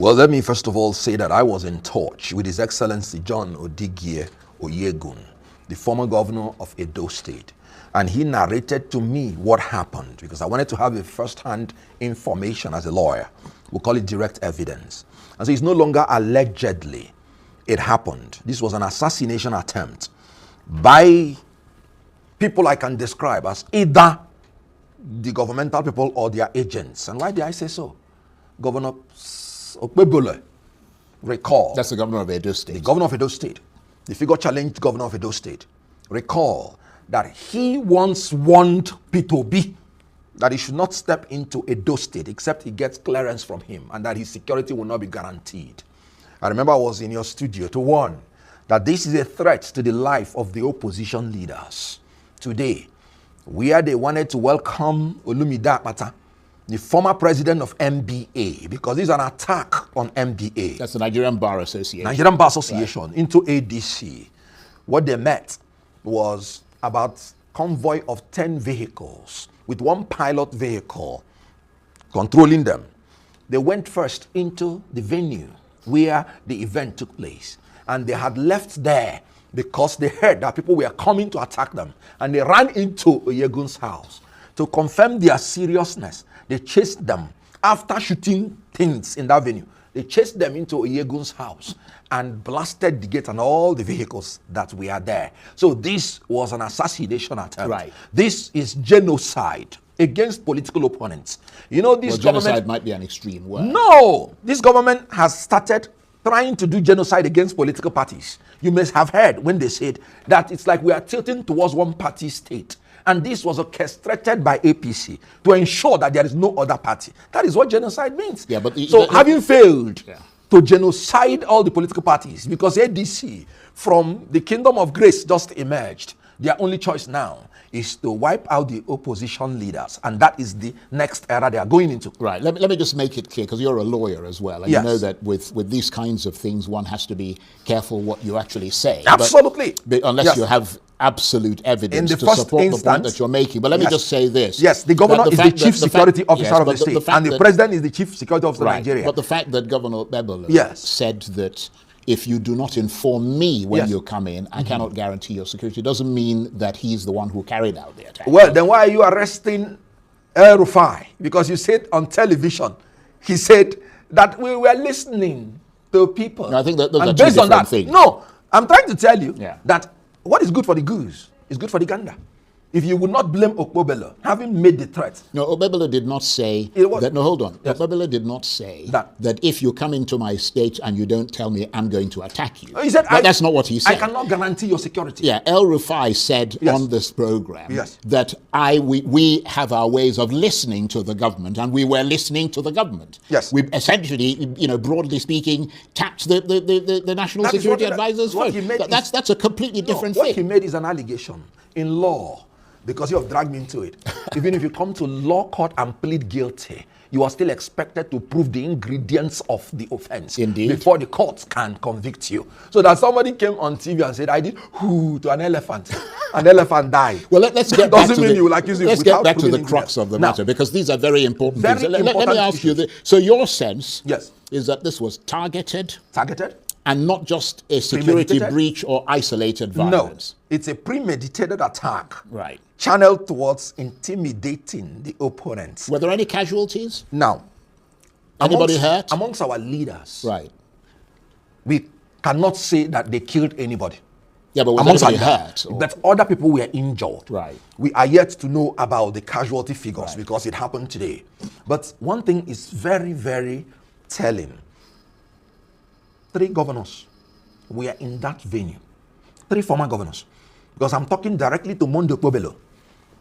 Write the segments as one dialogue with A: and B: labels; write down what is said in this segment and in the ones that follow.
A: Well, let me first of all say that I was in touch with His Excellency John Odigie Oyegun, the former governor of Edo State. And he narrated to me what happened because I wanted to have a first-hand information as a lawyer. We'll call it direct evidence. And so it's no longer allegedly. It happened. This was an assassination attempt by people I can describe as either the governmental people or their agents. And why did I say so? Governor Okpebholo, recall.
B: That's the governor of Edo State.
A: The governor of Edo State. The figure challenged governor of Edo State. Recall that he once warned P2B that he should not step into Edo State except he gets clearance from him and that his security will not be guaranteed. I remember I was in your studio to warn that this is a threat to the life of the opposition leaders. Today, where they wanted to welcome Olumide Akpata, the former president of MBA, because this is an attack on MBA.
B: That's the Nigerian Bar Association.
A: Nigerian Bar Association, right, into ADC. What they met was about convoy of 10 vehicles with one pilot vehicle controlling them. They went first into the venue where the event took place, and they had left there because they heard that people were coming to attack them, and they ran into Oyegun's house. To confirm their seriousness, they chased them. After shooting things in that venue, they chased them into Oyegun's house and blasted the gate and all the vehicles that were there. So this was an assassination attempt.
B: Right.
A: This is genocide against political opponents. You know, this
B: genocide might be an extreme word.
A: No! This government has started trying to do genocide against political parties. You must have heard when they said that it's like we are tilting towards one party state. And this was orchestrated by APC to ensure that there is no other party. That is what genocide means.
B: Yeah, but
A: having failed to genocide all the political parties, because ADC from the kingdom of grace just emerged, their only choice now is to wipe out the opposition leaders. And that is the next era they are going into.
B: Right. Let me just make it clear, because you're a lawyer as well. And
A: yes,
B: you know that with these kinds of things, one has to be careful what you actually say.
A: Absolutely.
B: But unless
A: yes,
B: you have absolute evidence to support the point that you're making. But let me
A: yes,
B: just say this.
A: Yes, the governor is the chief security officer of the state, and the president is the chief security officer of Nigeria.
B: But the fact that Governor Okpebholo said that if you do not inform me when you come in, I cannot guarantee your security, doesn't mean that he's the one who carried out the attack.
A: Well, then why are you arresting El-Rufai? Because you said on television, he said that we were listening to people.
B: No, I think that those
A: and
B: are two
A: based on
B: different
A: that,
B: things.
A: No, I'm trying to tell you that what is good for the goose is good for the gander. If you would not blame Okpebholo, having made the threat.
B: No, Okpebholo did not say that. No, hold on.
A: Yes.
B: Okpebholo did not say that if you come into my state and you don't tell me, I'm going to attack you.
A: He said,
B: that's not what he said.
A: I cannot guarantee your security.
B: Yeah, El-Rufai said on this program that we have our ways of listening to the government, and we were listening to the government.
A: Yes.
B: We essentially, broadly speaking, tapped the national security advisor's phone. That's a completely different thing.
A: What he made is an allegation in law. Because you have dragged me into it. Even if you come to law court and plead guilty, you are still expected to prove the ingredients of the offense.
B: Indeed.
A: Before the courts can convict you. So that somebody came on TV and said, I did to an elephant. An elephant died.
B: Well, let's get back to
A: the
B: crux of the matter, because these are very important things. Let me ask you this. So your sense is that this was targeted?
A: Targeted?
B: And not just a security breach or isolated violence?
A: No, it's a premeditated attack.
B: Right.
A: Channeled towards intimidating the opponents.
B: Were there any casualties?
A: Now,
B: anybody hurt?
A: Amongst our leaders,
B: right,
A: we cannot say that they killed anybody.
B: Yeah, but was anybody hurt?
A: But other people were injured.
B: Right.
A: We are yet to know about the casualty figures because it happened today. But one thing is very, very telling. 3 governors were in that venue. 3 former governors. Because I'm talking directly to Monday Okpebholo.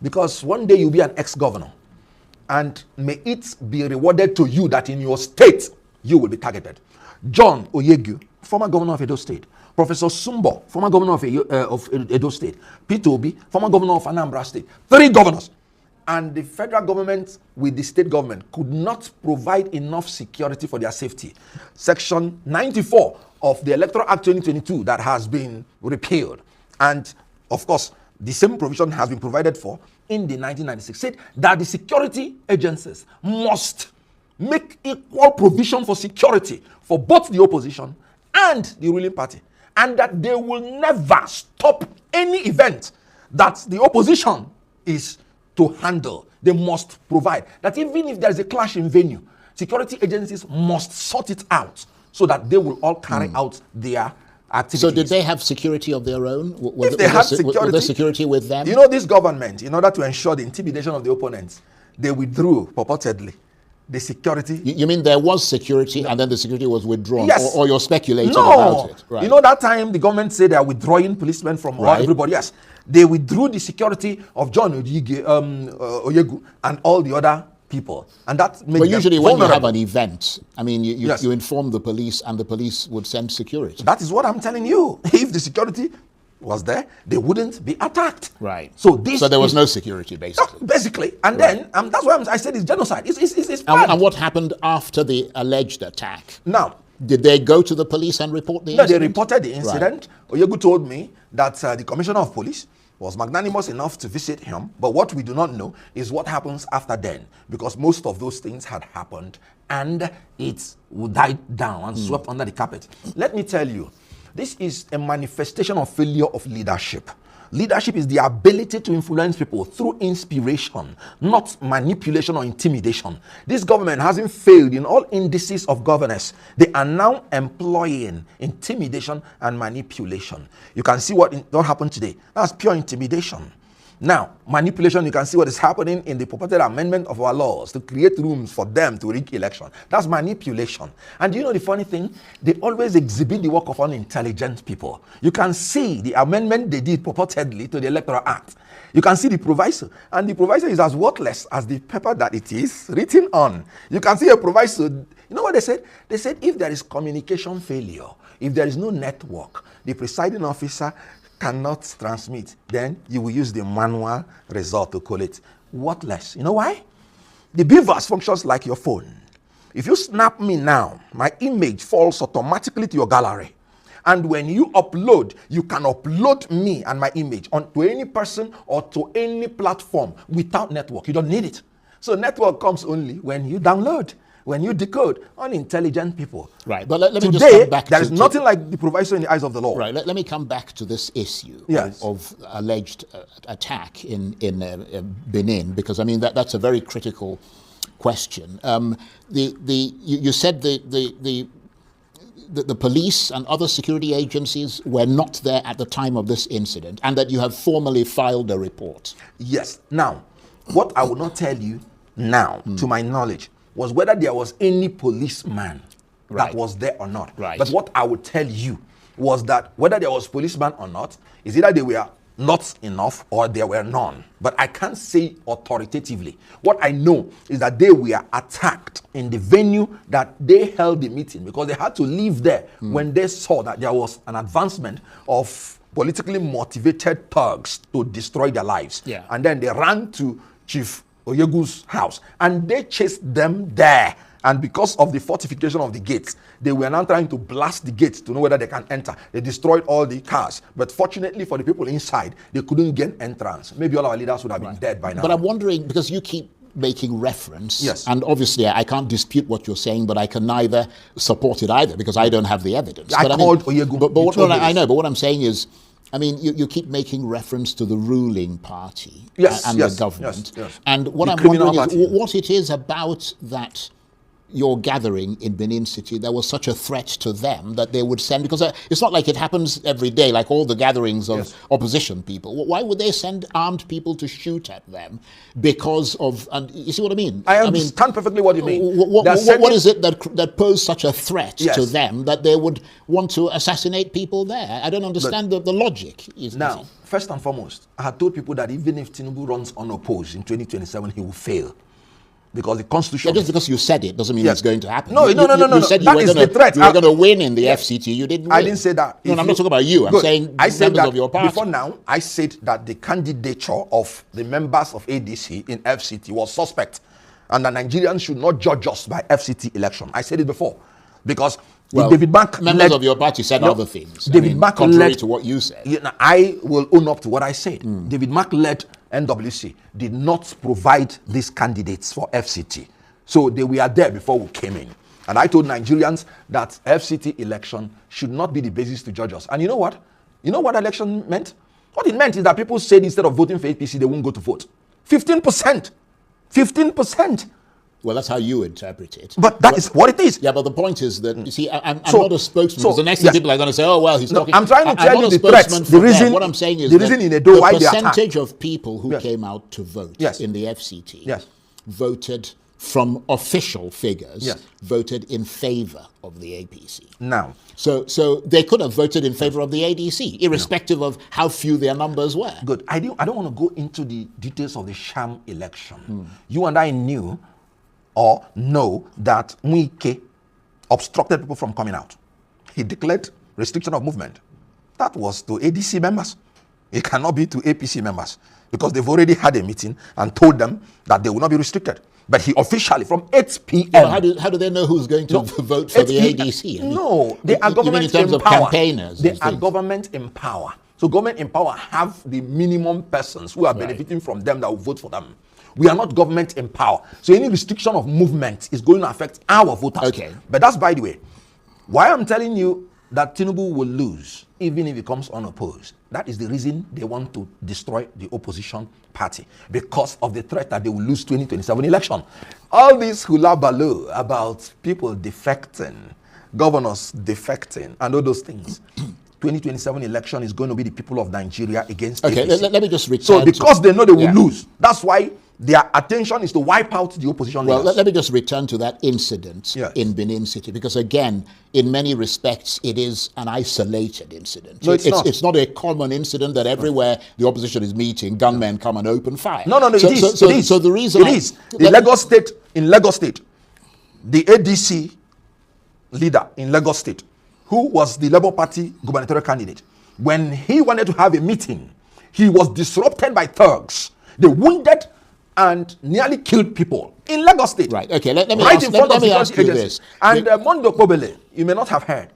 A: Because one day you'll be an ex-governor. And may it be rewarded to you that in your state, you will be targeted. John Oyegu, former governor of Edo State. Professor Sumbo, former governor of Edo State. P2B, former governor of Anambra State. 3 governors. And the federal government with the state government could not provide enough security for their safety. Section 94 of the Electoral Act 2022 that has been repealed. And of course, the same provision has been provided for in the 1996 said that the security agencies must make equal provision for security for both the opposition and the ruling party, and that they will never stop any event that the opposition is to handle. They must provide that even if there is a clash in venue, security agencies must sort it out so that they will all carry out their activities.
B: So did they have security of their own?
A: If they had security,
B: was there security with them?
A: You know, this government, in order to ensure the intimidation of the opponents, they withdrew purportedly the security.
B: You mean there was security and then the security was withdrawn?
A: Yes.
B: Or you're speculating about it?
A: Right. You know, that time the government said they are withdrawing policemen from everybody. Yes. They withdrew the security of John Oyegu and all the other people. And that made
B: But usually when you have
A: vulnerable.
B: an event, I mean, you inform the police and the police would send security.
A: That is what I'm telling you. If the security was there, they wouldn't be attacked.
B: Right.
A: So
B: there was no security, basically.
A: Basically. And then, that's why I said it's genocide. It's
B: and what happened after the alleged attack?
A: Now,
B: did they go to the police and report the incident?
A: No, they reported the incident. Right. Oyegu told me that the commissioner of police was magnanimous enough to visit him. But what we do not know is what happens after then, because most of those things had happened and it died down and swept under the carpet. Let me tell you, this is a manifestation of failure of leadership. Leadership is the ability to influence people through inspiration, not manipulation or intimidation. This government hasn't failed in all indices of governance. They are now employing intimidation and manipulation. You can see what happened today. That's pure intimidation. Now, manipulation, you can see what is happening in the purported amendment of our laws to create rooms for them to rig election. That's manipulation. And you know the funny thing? They always exhibit the work of unintelligent people. You can see the amendment they did purportedly to the Electoral Act. You can see the proviso. And the proviso is as worthless as the paper that it is written on. You can see a proviso. You know what they said? They said if there is communication failure, if there is no network, the presiding officer cannot transmit, then you will use the manual result to collate. Worthless. You know why? The BVAS functions like your phone. If you snap me now, my image falls automatically to your gallery. And when you upload, you can upload me and my image onto any person or to any platform without network. You don't need it. So network comes only when you download. When you decode, unintelligent people.
B: Right, but let me
A: Today,
B: just come back
A: there is nothing like the proviso in the eyes of the law.
B: Right, let me come back to this issue of alleged attack in Benin, because I mean that's a very critical question. You said the police and other security agencies were not there at the time of this incident, and that you have formally filed a report.
A: Yes. Now, what I will not tell you now, to my knowledge, was whether there was any policeman that was there or not.
B: Right.
A: But what I would tell you was that whether there was policeman or not, is either they were not enough or there were none. But I can't say authoritatively. What I know is that they were attacked in the venue that they held the meeting, because they had to leave there when they saw that there was an advancement of politically motivated thugs to destroy their lives.
B: Yeah.
A: And then they ran to Chief Oyegu's house and they chased them there. And because of the fortification of the gates, they were now trying to blast the gates to know whether they can enter. They destroyed all the cars. But fortunately for the people inside, they couldn't gain entrance. Maybe all our leaders would have been dead by now.
B: But I'm wondering, because you keep making reference,
A: yes,
B: and obviously I can't dispute what you're saying, but I can neither support it either because I don't have the evidence.
A: I called Oyegu.
B: I know, but what I'm saying is, I mean, you keep making reference to the ruling party and the government.
A: Yes.
B: And what I'm wondering is what it is about that your gathering in Benin City, there was such a threat to them that they would send, because it's not like it happens every day, like all the gatherings of opposition people. Why would they send armed people to shoot at them because of, and you see what I mean?
A: I understand perfectly what you mean.
B: What is it that posed such a threat to them that they would want to assassinate people there? I don't understand the logic.
A: Now, first and foremost, I had told people that even if Tinubu runs unopposed in 2027, he will fail. Because the Constitution...
B: just because you said it doesn't mean it's going to happen.
A: No.
B: You said you were going to win in the FCT. You didn't win.
A: I didn't say that.
B: No, I'm not talking about you. I'm saying members of your party.
A: Before now, I said that the candidature of the members of ADC in FCT was suspect. And that Nigerians should not judge us by FCT election. I said it before. Because David Mark...
B: Members of your party said other things.
A: David Mark
B: contrary to what you said.
A: I will own up to what I said. David Mark led NWC did not provide these candidates for FCT. So they were there before we came in. And I told Nigerians that FCT election should not be the basis to judge us. And you know what? You know what election meant? What it meant is that people said instead of voting for APC, they won't go to vote. 15%. 15%.
B: Well, that's how you interpret it.
A: But that is what it is.
B: Yeah, but the point is that, you see, I'm not a spokesman. So the next thing people are going to say, oh, well, he's talking.
A: I'm trying to tell you the threats. The reason,
B: what I'm saying is
A: the reason in Edo, why
B: the percentage of people who came out to vote in the FCT voted from official figures, voted in favor of the APC.
A: Now.
B: So they could have voted in favor of the ADC, irrespective of how few their numbers were.
A: Good. I don't want to go into the details of the sham election. You and I knew or know that Mwike obstructed people from coming out. He declared restriction of movement. That was to ADC members. It cannot be to APC members because they've already had a meeting and told them that they will not be restricted. But he officially, from 8 p.m.
B: Well, how do they know who's going to vote for the ADC?
A: No, they are government
B: in terms
A: in
B: of
A: power.
B: Campaigners.
A: They are government in power. So government in power have the minimum persons who are benefiting from them that will vote for them. We are not government in power. So any restriction of movement is going to affect our voters.
B: Okay.
A: But that's, by the way, why I'm telling you that Tinubu will lose, even if he comes unopposed. That is the reason they want to destroy the opposition party, because of the threat that they will lose 2027 election. All this hula baloo about people defecting, governors defecting, and all those things. 2027 election is going to be the people of Nigeria against APC.
B: Let me just return.
A: So because they know they will lose, that's why their attention is to wipe out the opposition leaders.
B: Well, let me just return to that incident in Benin City, because again, in many respects, it is an isolated incident.
A: No, it's not
B: a common incident that everywhere the opposition is meeting, gunmen come and open fire.
A: No, it is.
B: So the reason
A: it is. In Lagos State, the ADC leader in Lagos State, who was the Labour Party gubernatorial candidate, when he wanted to have a meeting, he was disrupted by thugs. They wounded and nearly killed people in Lagos State.
B: Right. Okay. Let me ask you this.
A: And Mondo Okpebholo, you may not have heard,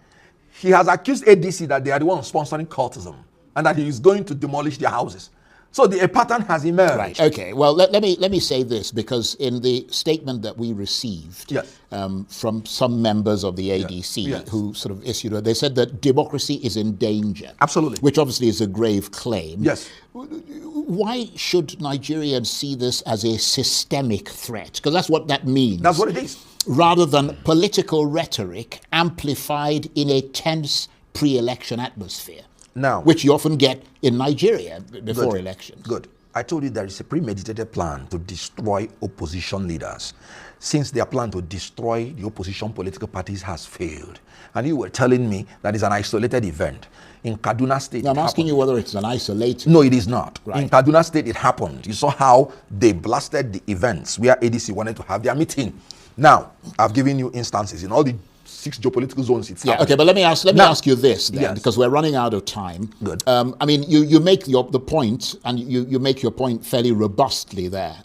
A: he has accused ADC that they are the ones sponsoring cultism and that he is going to demolish their houses. So a pattern has emerged.
B: Right. Okay. Well, let me say this, because in the statement that we received from some members of the ADC who sort of issued it, they said that democracy is in danger.
A: Absolutely.
B: Which obviously is a grave claim.
A: Yes.
B: Why should Nigerians see this as a systemic threat? Because that's what that means.
A: That's what it is.
B: Rather than political rhetoric amplified in a tense pre-election atmosphere.
A: Now,
B: which you often get in Nigeria before elections.
A: Good. I told you there is a premeditated plan to destroy opposition leaders. Since their plan to destroy the opposition political parties has failed, and you were telling me that it's an isolated event. In Kaduna State,
B: I'm asking you whether it's an isolated.
A: No, it is not.
B: Right.
A: In Kaduna State, it happened. You saw how they blasted the events where ADC wanted to have their meeting. Now, I've given you instances in all the 6 geopolitical zones.
B: Okay, but let me ask you this then, because we're running out of time.
A: Good.
B: I mean, you make the point, and you make your point fairly robustly there.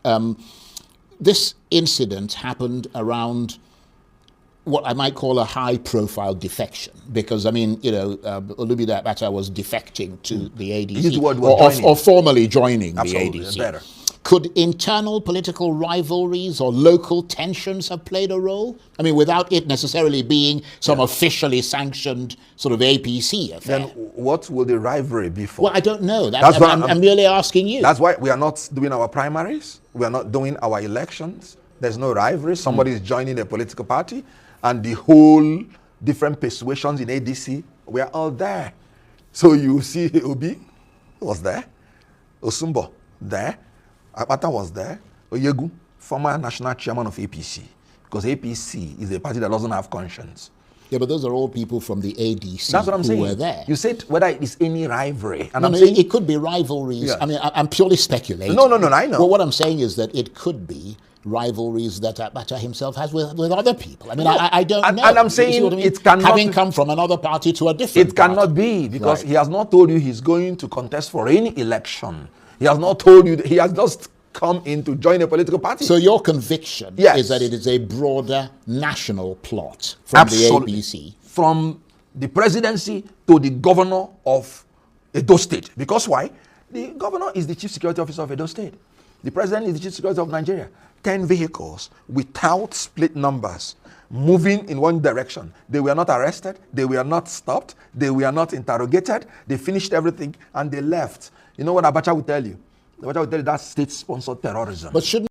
B: This incident happened around what I might call a high-profile defection, because I mean, Olumide Abacha was defecting to the ADC, or formally joining the ADC.
A: Better.
B: Could internal political rivalries or local tensions have played a role? I mean, without it necessarily being some officially sanctioned sort of APC affair.
A: Then what will the rivalry be for?
B: Well, I don't know. I'm merely asking you.
A: That's why we are not doing our primaries. We are not doing our elections. There's no rivalry. Somebody is joining a political party, and the whole different persuasions in ADC, we are all there. So you see Obi was there, Osumbo there, Akpata was there, Oyegu, former national chairman of APC, because APC is a party that doesn't have conscience.
B: Yeah, but those are all people from the ADC.
A: That's what I'm saying.
B: Who were there.
A: You said whether it is any rivalry. And
B: it could be rivalries. Yes. I mean, I'm purely speculating.
A: No, I know.
B: Well, what I'm saying is that it could be rivalries that Abacha himself has with other people. I mean, I don't know.
A: And I'm saying it cannot...
B: Having come from another party to a different
A: party. It cannot be, because he has not told you he's going to contest for any election. He has not told you, he has just come in to join a political party.
B: So your conviction is that it is a broader national plot from the APC.
A: From the presidency to the governor of Edo State. Because why? The governor is the chief security officer of Edo State. The president is the chief security of Nigeria. 10 vehicles without split numbers moving in one direction. They were not arrested. They were not stopped. They were not interrogated. They finished everything and they left. You know what Abacha will tell you? Abacha will tell you that's state-sponsored terrorism.
B: But shouldn't